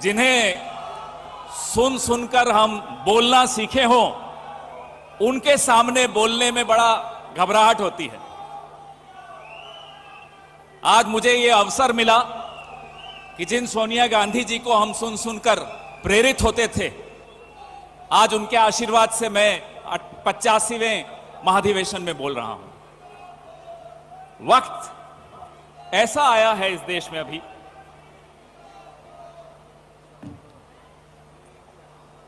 जिन्हें सुन सुनकर हम बोलना सीखे हों, उनके सामने बोलने में बड़ा घबराहट होती है। आज मुझे यह अवसर मिला कि जिन सोनिया गांधी जी को हम सुन सुनकर प्रेरित होते थे, आज उनके आशीर्वाद से मैं 85वें महाधिवेशन में बोल रहा हूं। वक्त ऐसा आया है इस देश में अभी,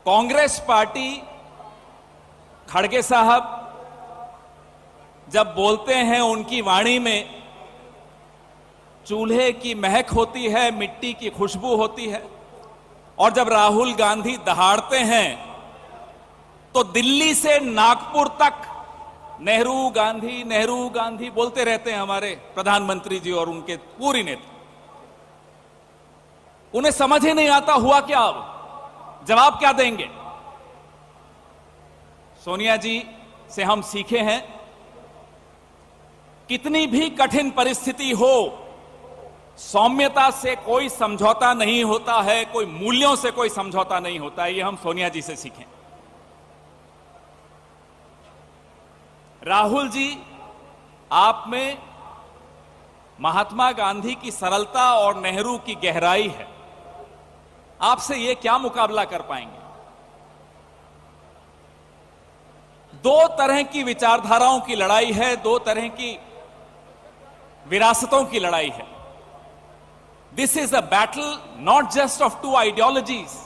कांग्रेस पार्टी, खड़गे साहब जब बोलते हैं उनकी वाणी में चूल्हे की महक होती है, मिट्टी की खुशबू होती है, और जब राहुल गांधी दहाड़ते हैं तो दिल्ली से नागपुर तक नेहरू गांधी बोलते रहते हैं हमारे प्रधानमंत्री जी और उनके पूरी नेता। उन्हें समझ ही नहीं आता हुआ क्या, अब जवाब क्या देंगे। सोनिया जी से हम सीखे हैं, कितनी भी कठिन परिस्थिति हो, सौम्यता से कोई समझौता नहीं होता है, कोई मूल्यों से कोई समझौता नहीं होता है। ये हम सोनिया जी से सीखें। राहुल जी, आप में महात्मा गांधी की सरलता और नेहरू की गहराई है, आपसे ये क्या मुकाबला कर पाएंगे। दो तरह की विचारधाराओं की लड़ाई है, दो तरह की विरासतों की लड़ाई है। This is a battle not just of two ideologies,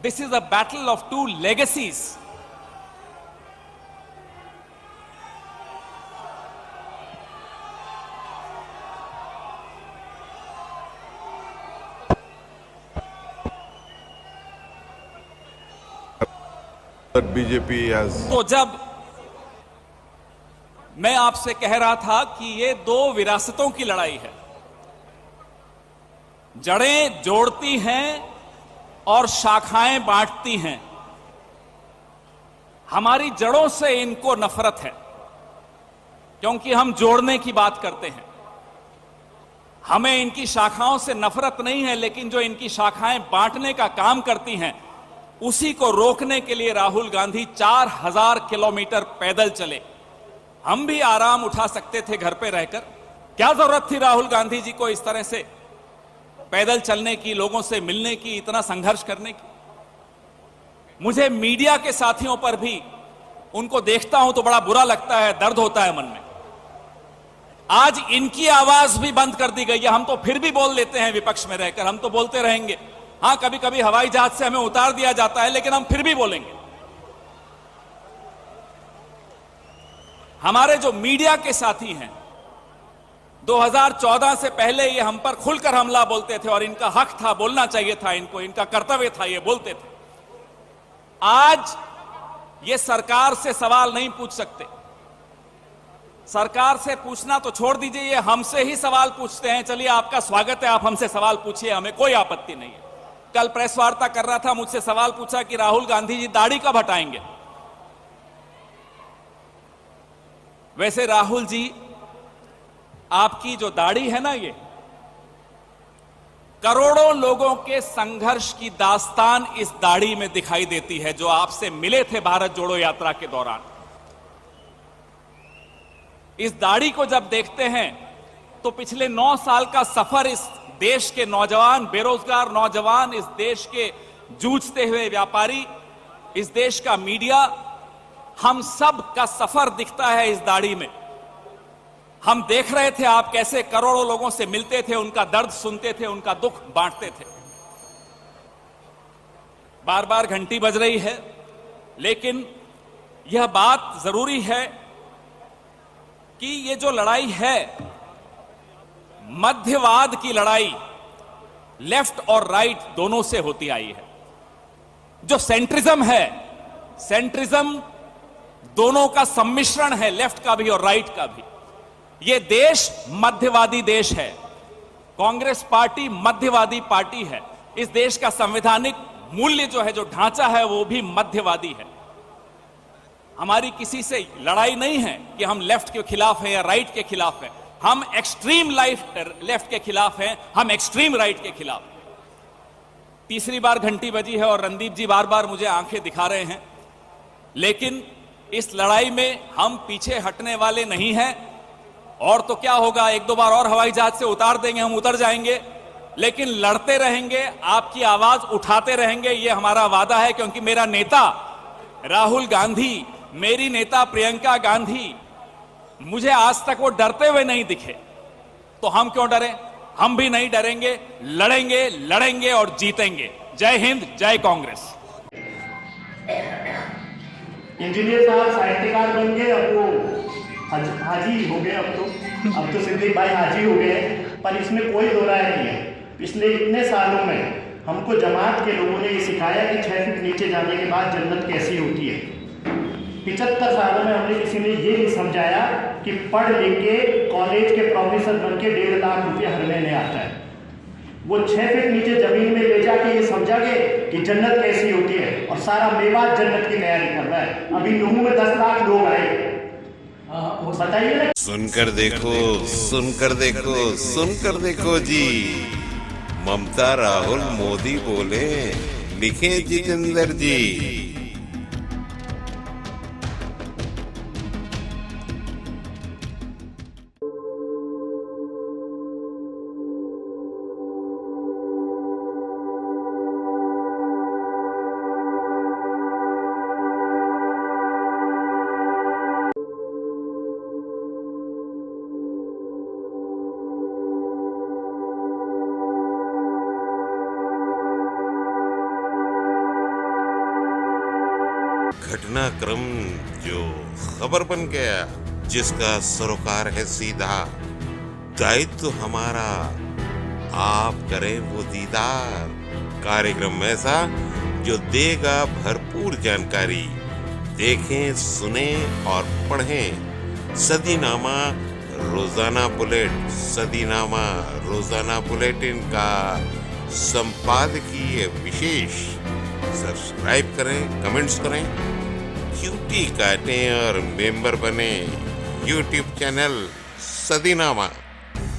this is a battle of two legacies. BJP तो जब मैं आपसे कह रहा था कि ये दो विरासतों की लड़ाई है, जड़ें जोड़ती हैं और शाखाएं बांटती हैं। हमारी जड़ों से इनको नफरत है, क्योंकि हम जोड़ने की बात करते हैं। हमें इनकी शाखाओं से नफरत नहीं है, लेकिन जो इनकी शाखाएं बांटने का काम करती हैं, उसी को रोकने के लिए राहुल गांधी 4000 किलोमीटर पैदल चले। हम भी आराम उठा सकते थे घर पे रहकर, क्या जरूरत थी राहुल गांधी जी को इस तरह से पैदल चलने की, लोगों से मिलने की, इतना संघर्ष करने की। मुझे मीडिया के साथियों पर भी, उनको देखता हूं तो बड़ा बुरा लगता है, दर्द होता है मन में। आज इनकी आवाज भी बंद कर दी गई है। हम तो फिर भी बोल लेते हैं विपक्ष में रहकर, हम तो बोलते रहेंगे। हां, कभी कभी हवाई जहाज से हमें उतार दिया जाता है, लेकिन हम फिर भी बोलेंगे। हमारे जो मीडिया के साथी हैं, 2014 से पहले ये हम पर खुलकर हमला बोलते थे, और इनका हक था, बोलना चाहिए था इनको, इनका कर्तव्य था, ये बोलते थे। आज ये सरकार से सवाल नहीं पूछ सकते। सरकार से पूछना तो छोड़ दीजिए, ये हमसे ही सवाल पूछते हैं। चलिए, आपका स्वागत है, आप हमसे सवाल पूछिए, हमें कोई आपत्ति नहीं है। कल प्रेस वार्ता कर रहा था, मुझसे सवाल पूछा कि राहुल गांधी जी दाढ़ी कब हटाएंगे। वैसे राहुल जी, आपकी जो दाढ़ी है ना, ये करोड़ों लोगों के संघर्ष की दास्तान इस दाढ़ी में दिखाई देती है, जो आपसे मिले थे भारत जोड़ो यात्रा के दौरान। इस दाढ़ी को जब देखते हैं तो पिछले 9 साल का सफर, इस देश के नौजवान, बेरोजगार नौजवान, इस देश के जूझते हुए व्यापारी, इस देश का मीडिया, हम सब का सफर दिखता है इस दाढ़ी में। हम देख रहे थे आप कैसे करोड़ों लोगों से मिलते थे, उनका दर्द सुनते थे, उनका दुख बांटते थे। बार बार घंटी बज रही है, लेकिन यह बात जरूरी है कि ये जो लड़ाई है, मध्यवाद की लड़ाई, लेफ्ट और राइट दोनों से होती आई है। जो सेंट्रिज्म है, सेंट्रिज्म दोनों का सम्मिश्रण है, लेफ्ट का भी और राइट का भी। यह देश मध्यवादी देश है, कांग्रेस पार्टी मध्यवादी पार्टी है। इस देश का संवैधानिक मूल्य जो है, जो ढांचा है, वो भी मध्यवादी है। हमारी किसी से लड़ाई नहीं है कि हम लेफ्ट के खिलाफ हैं या राइट के खिलाफ हैं। हम एक्सट्रीम लेफ्ट के खिलाफ हैं, हम एक्सट्रीम राइट के खिलाफ। तीसरी बार घंटी बजी है और रणदीप जी बार बार मुझे आंखें दिखा रहे हैं, लेकिन इस लड़ाई में हम पीछे हटने वाले नहीं हैं। और तो क्या होगा, एक दो बार और हवाई जहाज से उतार देंगे, हम उतर जाएंगे, लेकिन लड़ते रहेंगे, आपकी आवाज उठाते रहेंगे, ये हमारा वादा है। क्योंकि मेरा नेता राहुल गांधी, मेरी नेता प्रियंका गांधी, मुझे आज तक वो डरते हुए नहीं दिखे, तो हम क्यों डरें? हम भी नहीं डरेंगे, लड़ेंगे, लड़ेंगे और जीतेंगे। जय हिंद, जय कांग्रेस। इंजीनियर साहब साहित्यकार बन गए, अब वो हाजी हो गए, अब तो सिद्दीक भाई हाजी हो गए। पर इसमें कोई दो राय नहीं है, पिछले इतने सालों में हमको जमात के लोगों ने ये सिखाया कि 6 फीट नीचे जाने के बाद जन्नत कैसी होती है। 75 सालों में हमने किसी ने ये नहीं समझाया कि पढ़ लिख के कॉलेज के प्रोफेसर बन के 1.5 लाख रुपये हर महीने आता है। वो 6 फीट नीचे जमीन में ले जाके ये समझा गए कि जन्नत कैसी होती है, और सारा मेवात जन्नत की तैयारी कर रहा है। अभी नूह में 10 लाख लोग आए, बताइए ना। सुनकर देखो, सुनकर देखो, सुनकर देखो जी, ममता राहुल मोदी बोले, लिखे जितेंद्र जी। घटनाक्रम जो खबर बन गया, जिसका सरोकार है सीधा, दायित्व हमारा, आप करें वो दीदार। कार्यक्रम ऐसा जो देगा भरपूर जानकारी, देखें, सुने और पढ़ें। सदीनामा रोजाना बुलेट, सदीनामा रोजाना बुलेटिन का संपादकीय विशेष। सब्सक्राइब करें, कमेंट्स करें, क्यूटी काटें और मेंबर बने यूट्यूब चैनल सदीनामा।